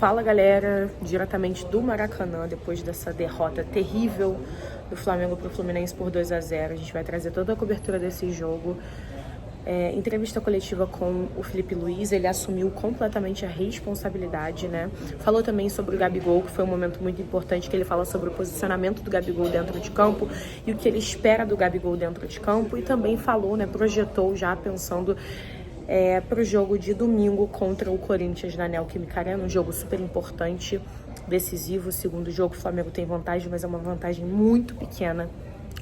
Fala galera, diretamente do Maracanã, depois dessa derrota terrível do Flamengo para o Fluminense por 2-0. A gente vai trazer toda a cobertura desse jogo. Entrevista coletiva com o Felipe Luiz, ele assumiu completamente a responsabilidade, né? Falou também sobre o Gabigol, que foi um momento muito importante, que ele fala sobre o posicionamento do Gabigol dentro de campo e o que ele espera do Gabigol dentro de campo, e também falou, né, projetou já pensando para o jogo de domingo contra o Corinthians na Neoquímica Arena, um jogo super importante, decisivo. O segundo jogo o Flamengo tem vantagem, mas é uma vantagem muito pequena.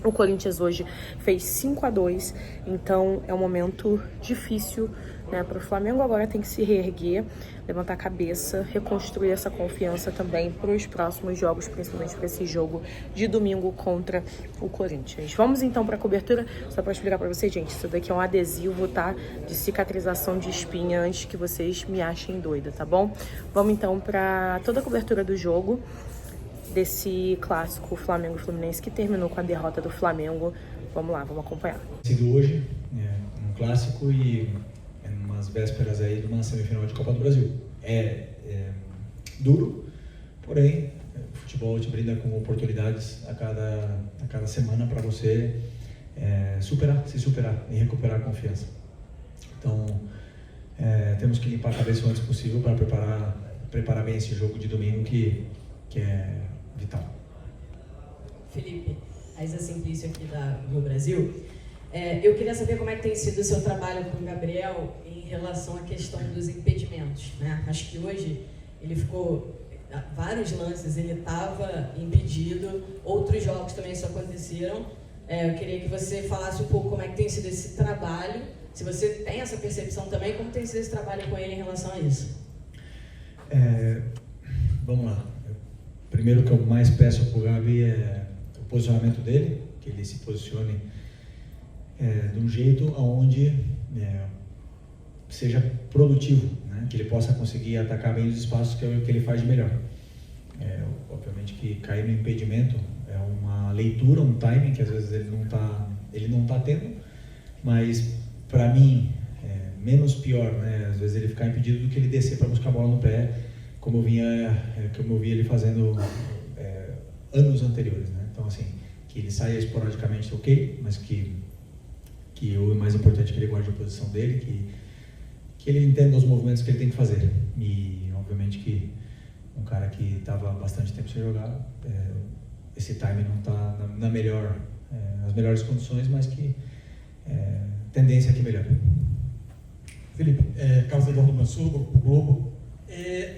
O Corinthians hoje fez 5-2, então é um momento difícil, né, para o Flamengo. Agora tem que se reerguer, levantar a cabeça, reconstruir essa confiança também para os próximos jogos, principalmente para esse jogo de domingo contra o Corinthians. Vamos então para a cobertura, só para explicar para vocês, gente, isso daqui é um adesivo, tá, de cicatrização de espinha, antes que vocês me achem doida, tá bom? Vamos então para toda a cobertura do jogo, desse clássico Flamengo e Fluminense, que terminou com a derrota do Flamengo. Vamos lá, vamos acompanhar. Sido hoje um clássico e umas vésperas aí de uma semifinal de Copa do Brasil. É duro, porém o futebol te brinda com oportunidades a cada semana para você se superar e recuperar a confiança. Então temos que limpar a cabeça o antes possível para preparar bem esse jogo de domingo que é vital. Felipe, a Isa Simplício aqui da Rio Brasil. Eu queria saber como é que tem sido o seu trabalho com o Gabriel em relação à questão dos impedimentos, né? Acho que hoje ele ficou, vários lances ele estava impedido, outros jogos também isso aconteceram. Eu queria que você falasse um pouco como é que tem sido esse trabalho, se você tem essa percepção também, como tem sido esse trabalho com ele em relação a isso. Vamos lá. Primeiro, o que eu mais peço para o Gabi é o posicionamento dele, que ele se posicione de um jeito onde seja produtivo, né? Que ele possa conseguir atacar bem os espaços, que é o que ele faz de melhor. Obviamente que cair no impedimento é uma leitura, um timing que às vezes ele não tá tendo, mas para mim menos pior, né? Às vezes ele ficar impedido do que ele descer para buscar a bola no pé, como eu vi ele fazendo anos anteriores, né? Então, assim, que ele saia esporadicamente, ok, mas que o mais importante é que ele guarde a posição dele, que ele entenda os movimentos que ele tem que fazer. E, obviamente, que um cara que estava bastante tempo sem jogar, esse time não está nas melhores condições, mas que tendência é que melhore. Felipe, Carlos Eduardo Mansur, Grupo Globo.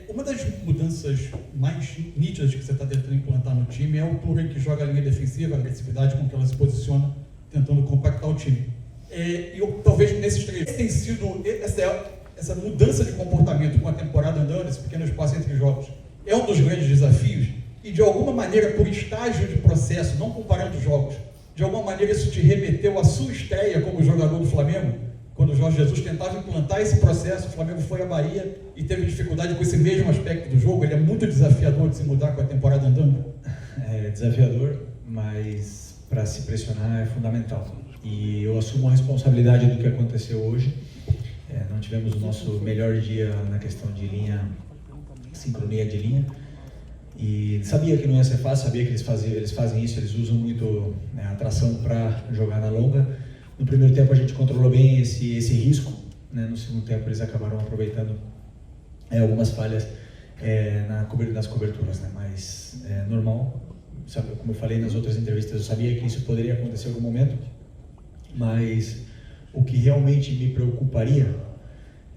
Uma das mudanças mais nítidas que você está tentando implantar no time é a altura em que joga a linha defensiva, a agressividade com que ela se posiciona, tentando compactar o time. Talvez nesses três tem sido essa mudança de comportamento com a temporada andando, esse pequeno espaço entre jogos, é um dos grandes desafios, e de alguma maneira, por estágio de processo, não comparando jogos, de alguma maneira isso te remeteu à sua estreia como jogador do Flamengo? Quando o Jorge Jesus tentava implantar esse processo, o Flamengo foi à Bahia e teve dificuldade com esse mesmo aspecto do jogo. Ele é muito desafiador de se mudar com a temporada andando. É desafiador, mas para se pressionar é fundamental. E eu assumo a responsabilidade do que aconteceu hoje. Não tivemos o nosso melhor dia na questão de linha, sincronia de linha. E sabia que não ia ser fácil, sabia que eles fazem isso, eles usam muito a tração para jogar na longa. No primeiro tempo a gente controlou bem esse risco, né? No segundo tempo eles acabaram aproveitando algumas falhas nas coberturas, né? Mas é normal, sabe, como eu falei nas outras entrevistas, eu sabia que isso poderia acontecer em algum momento, mas o que realmente me preocuparia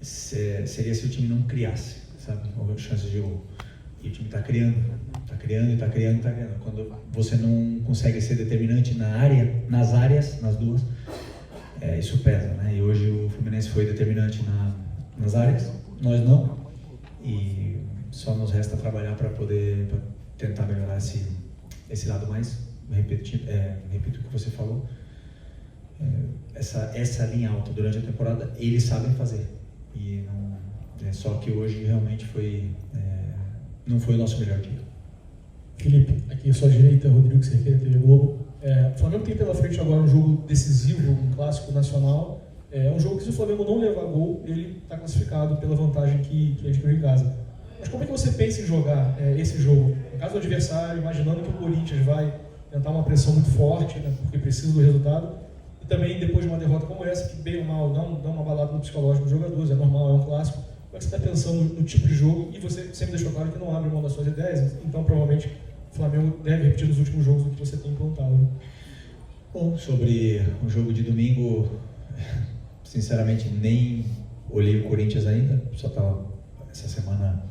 seria se o time não criasse, sabe, chances de gol. E o time está criando. Quando você não consegue ser determinante nas duas, isso pesa, né? E hoje o Fluminense foi determinante nas áreas, nós não, e só nos resta trabalhar para poder tentar melhorar esse lado mais. Repito o que você falou, essa linha alta durante a temporada eles sabem fazer, e só que hoje realmente não foi o nosso melhor dia. Felipe, aqui à sua direita, Rodrigo Cerqueira, TV Globo. O Flamengo tem pela frente agora um jogo decisivo, um clássico nacional. É um jogo que, se o Flamengo não levar gol, ele está classificado pela vantagem que adquiriu em casa. Mas como é que você pensa em jogar esse jogo? No caso do adversário, imaginando que o Corinthians vai tentar uma pressão muito forte, né, porque precisa do resultado, e também depois de uma derrota como essa, que bem ou mal dá uma balada no psicológico dos jogadores, é normal, é um clássico. Como é que você está pensando no tipo de jogo? E você sempre deixou claro que não abre mão das suas ideias, então provavelmente o Flamengo deve repetir nos últimos jogos o que você tem implantado. Bom, sobre o jogo de domingo, sinceramente nem olhei o Corinthians ainda, só estava essa semana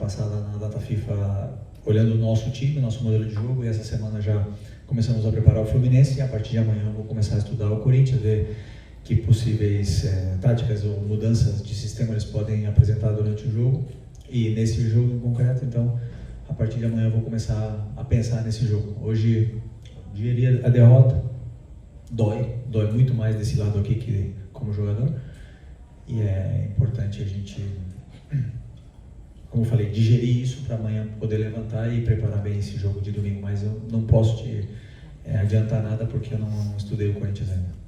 passada na data FIFA olhando o nosso time, nosso modelo de jogo, e essa semana já começamos a preparar o Fluminense, e a partir de amanhã eu vou começar a estudar o Corinthians, ver que possíveis táticas ou mudanças de sistema eles podem apresentar durante o jogo, e nesse jogo em concreto, então a partir de amanhã eu vou começar a pensar nesse jogo. Hoje, diria, a derrota dói muito mais desse lado aqui que como jogador, e é importante a gente, como eu falei, digerir isso para amanhã poder levantar e preparar bem esse jogo de domingo, mas eu não posso te adiantar nada porque eu não estudei o Corinthians ainda.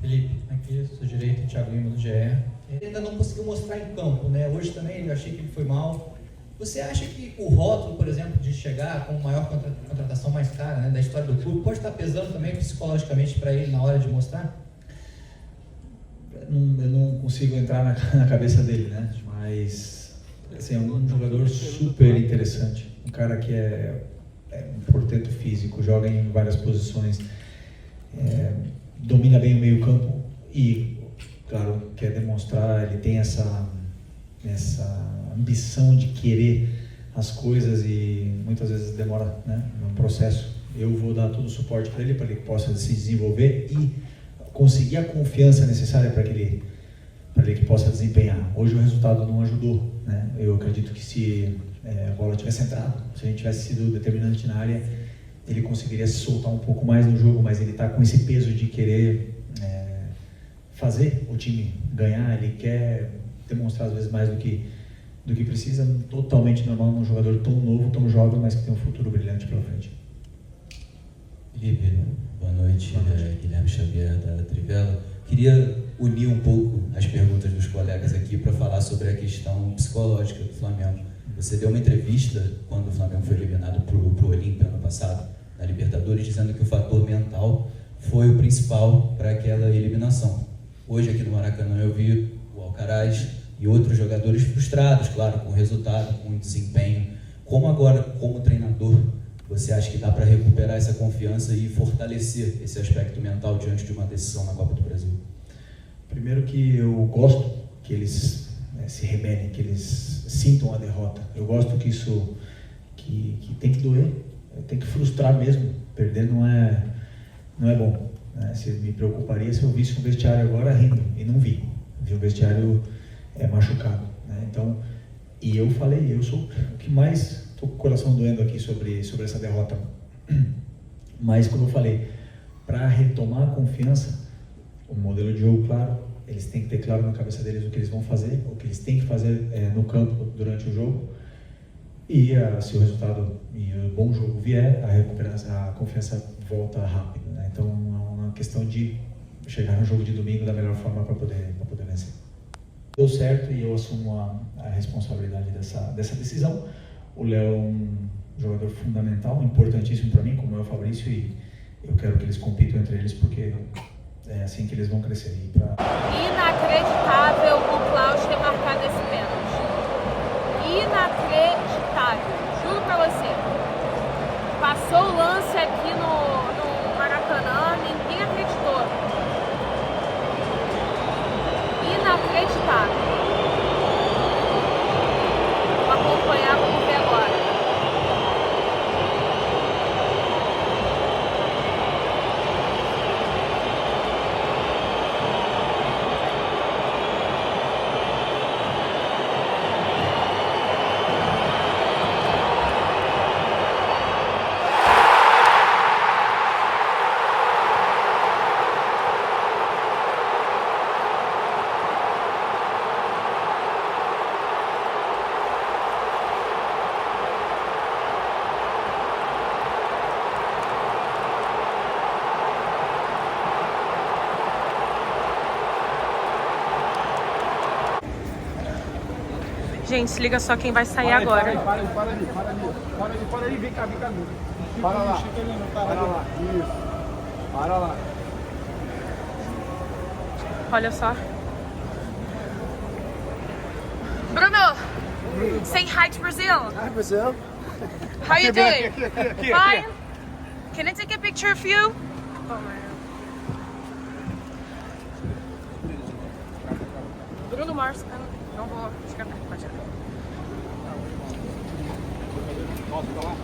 Felipe, aqui à sua direita, Thiago Lima do GE. Ele ainda não conseguiu mostrar em campo, né? Hoje também eu achei que ele foi mal. Você acha que o rótulo, por exemplo, de chegar com a maior contratação mais cara, né, da história do clube, pode estar pesando também psicologicamente para ele na hora de mostrar? Eu não consigo entrar na cabeça dele, né? Mas assim, é um jogador super interessante, um cara que é um portento físico, joga em várias posições, domina bem o meio campo e, claro, quer demonstrar, ele tem essa ambição de querer as coisas e muitas vezes demora, né, no processo. Eu vou dar todo o suporte para ele que possa se desenvolver e conseguir a confiança necessária para que ele possa desempenhar. Hoje o resultado não ajudou, né? Eu acredito que se a bola tivesse entrado, se a gente tivesse sido determinante na área, ele conseguiria se soltar um pouco mais no jogo, mas ele está com esse peso de querer fazer o time ganhar, ele quer demonstrar às vezes mais do que precisa, totalmente normal num jogador tão novo, tão jovem, mas que tem um futuro brilhante pela frente. Felipe, boa noite. Guilherme Xavier da Trivela. Queria unir um pouco as perguntas dos colegas aqui para falar sobre a questão psicológica do Flamengo. Você deu uma entrevista quando o Flamengo foi eliminado para o Olímpia ano passado, na Libertadores, dizendo que o fator mental foi o principal para aquela eliminação. Hoje aqui no Maracanã eu vi o Alcaraz e outros jogadores frustrados, claro, com o resultado, com o desempenho. Como agora, como treinador, você acha que dá para recuperar essa confiança e fortalecer esse aspecto mental diante de uma decisão na Copa do Brasil? Primeiro que eu gosto que eles se rebelem, que eles sintam a derrota. Eu gosto que isso que tem que doer, tem que frustrar mesmo. Perder não é bom, né? Se me preocuparia se eu visse um vestiário agora rindo, e não vi um vestiário machucado, né? Então, e eu falei, eu sou o que mais estou com o coração doendo aqui sobre essa derrota, mas como eu falei, para retomar a confiança, o modelo de jogo claro, eles têm que ter claro na cabeça deles o que eles vão fazer, o que eles têm que fazer no campo durante o jogo, e se o resultado e o bom jogo vier, a confiança volta rápido, né? Então é uma questão de chegar no jogo de domingo da melhor forma para poder vencer. Deu certo e eu assumo a responsabilidade dessa decisão. O Léo é um jogador fundamental, importantíssimo para mim, como é o Fabrício, e eu quero que eles compitam entre eles porque é assim que eles vão crescer. Inacreditável o Klaus ter marcado esse pênalti. Inacreditável, juro pra você. Passou o lance aqui no Maracanã, ninguém acreditou. Inacreditável. Vou acompanhar, vamos ver agora. Gente, se liga só quem vai sair agora. Para ali, vem cá. Para lá. Isso. Para lá. Olha só. Bruno, say hi to Brazil. Hi, Brazil. How you doing? Aqui. Fine. Can I take a picture of you? Bruno Mars. Não vou ficar. Pode ir. Nossa, tá lá.